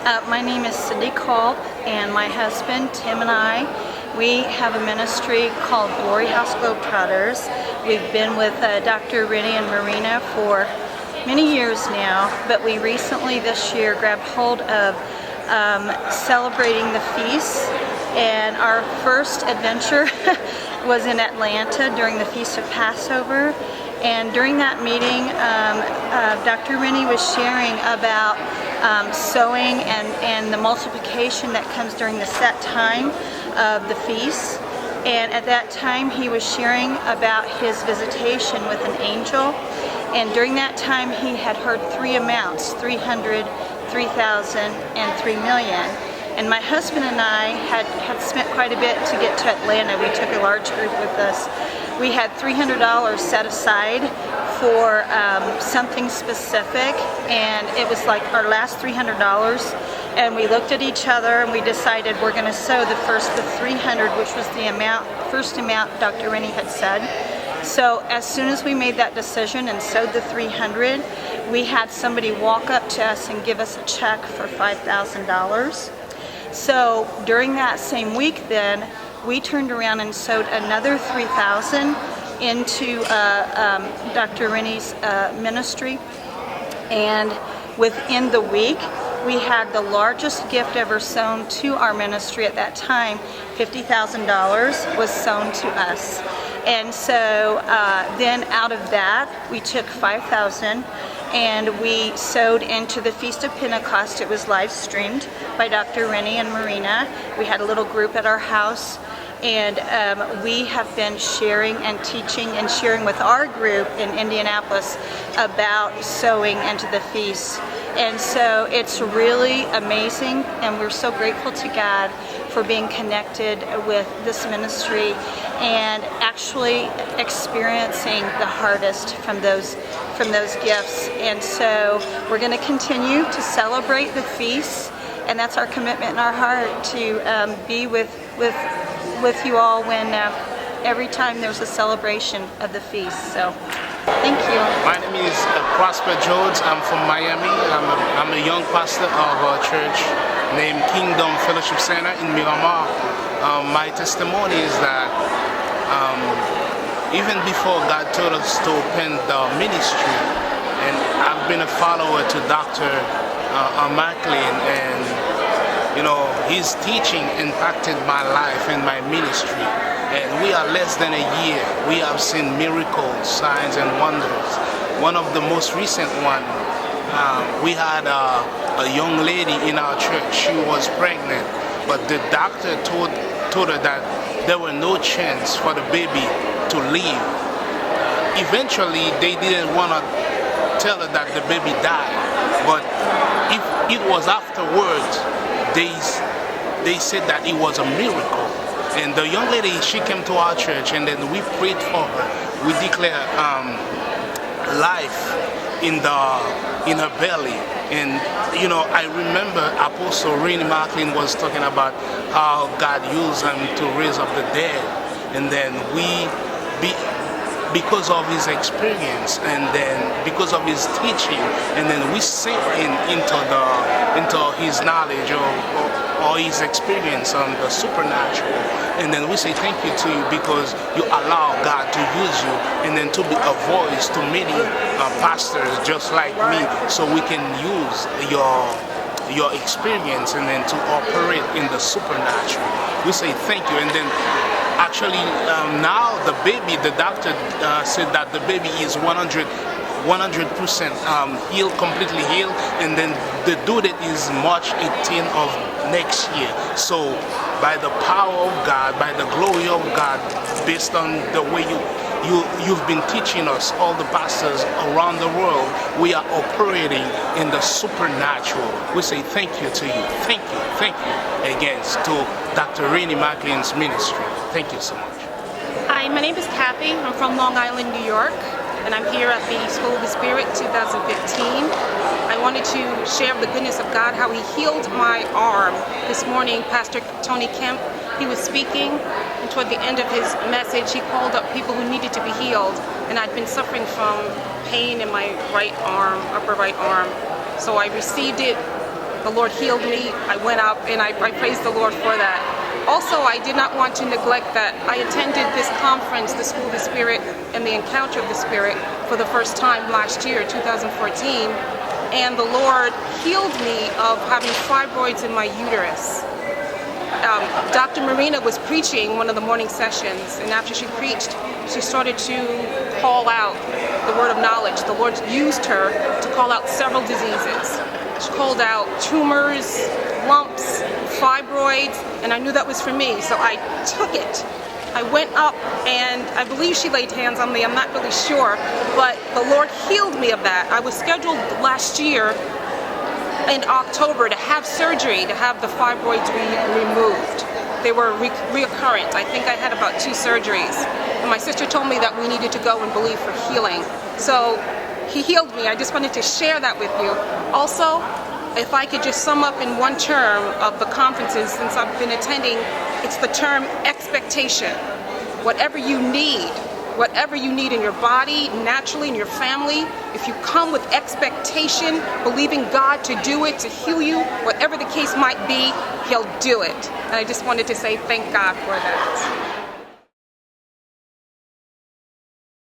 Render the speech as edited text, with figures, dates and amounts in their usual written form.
My name is Cindy Culp, and my husband Tim and I, we have a ministry called Glory House Globetrotters. We've been with Dr. Renny Marina for many years now, but we recently this year grabbed hold of celebrating the feasts, and our first adventure was in Atlanta during the Feast of Passover. And during that meeting, Dr. Renny was sharing about sowing and the multiplication that comes during the set time of the feast. And at that time, he was sharing about his visitation with an angel. And during that time, he had heard three amounts: 300, 3,000, and 3 million. And my husband and I had spent quite a bit to get to Atlanta. We took a large group with us. We had $300 set aside for something specific, and it was like our last $300. And we looked at each other and we decided we're going to sow the 300, which was the first amount Dr. Renny had said. So as soon as we made that decision and sowed the 300, we had somebody walk up to us and give us a check for $5,000. So during that same week then, we turned around and sowed another 3,000 into Dr. Renny's ministry. And within the week, we had the largest gift ever sown to our ministry at that time. $50,000 was sown to us. And so then out of that, we took 5,000 and we sowed into the Feast of Pentecost. It was live streamed by Dr. Renny and Marina. We had a little group at our house, and we have been sharing and teaching and sharing with our group in Indianapolis about sowing into the feast. And so it's really amazing, and we're so grateful to God for being connected with this ministry and actually experiencing the harvest from those gifts. And so we're going to continue to celebrate the feast, and that's our commitment in our heart, to be with you all when every time there's a celebration of the feast. So thank you. My name is Prosper Jones. I'm from Miami. I'm a young pastor of a church named Kingdom Fellowship Center in Miramar. My testimony is that even before God told us to open the ministry, and I've been a follower to Dr. McLean, and his teaching impacted my life and my ministry. And we are less than a year. We have seen miracles, signs, and wonders. One of the most recent one, we had a young lady in our church. She was pregnant, but the doctor told her that there were no chance for the baby to live. Eventually, they didn't want to tell her that the baby died, but if it was afterwards, they said that it was a miracle. And the young lady, she came to our church, and then we prayed for her. We declared life in her belly. And I remember Apostle Renny McLean was talking about how God used him to raise up the dead. And then because of his experience, and then because of his teaching, and then we sink into his knowledge or his experience on the supernatural. And then we say thank you to you because you allow God to use you, and then to be a voice to many pastors just like me, so we can use your experience and then to operate in the supernatural. We say thank you. And then actually now the baby, the doctor said that the baby is 100% healed, completely healed, and then the due date is March 18th of next year. So by the power of God, by the glory of God, based on the way you've been teaching us, all the pastors around the world, we are operating in the supernatural. We say thank you to you. Thank you again to Dr. Renny McLean's ministry. Thank you so much. Hi, my name is Kathy. I'm from Long Island, New York, and I'm here at the School of the Spirit 2015. I wanted to share the goodness of God, how he healed my arm. This morning, Pastor Tony Kemp, he was speaking, and toward the end of his message, he called up people who needed to be healed. And I'd been suffering from pain in my right arm, upper right arm. So I received it The Lord healed me. I went up, and I praised the Lord for that. Also, I did not want to neglect that I attended this conference, the School of the Spirit and the Encounter of the Spirit, for the first time last year, 2014, and the Lord healed me of having fibroids in my uterus. Dr. Marina was preaching one of the morning sessions, and after she preached, she started to call out the word of knowledge. The Lord used her to call out several diseases. She called out tumors, lumps, fibroids, and I knew that was for me, so I took it. I went up, and I believe she laid hands on me, I'm not really sure, but the Lord healed me of that. I was scheduled last year in October to have surgery to have the fibroids removed. They were reoccurrent. I think I had about 2 surgeries. And my sister told me that we needed to go and believe for healing. So he healed me. I just wanted to share that with you. Also, if I could just sum up in one term of the conferences since I've been attending, it's the term expectation. Whatever you need in your body, naturally in your family, if you come with expectation, believing God to do it, to heal you, whatever the case might be, He'll do it. And I just wanted to say thank God for that.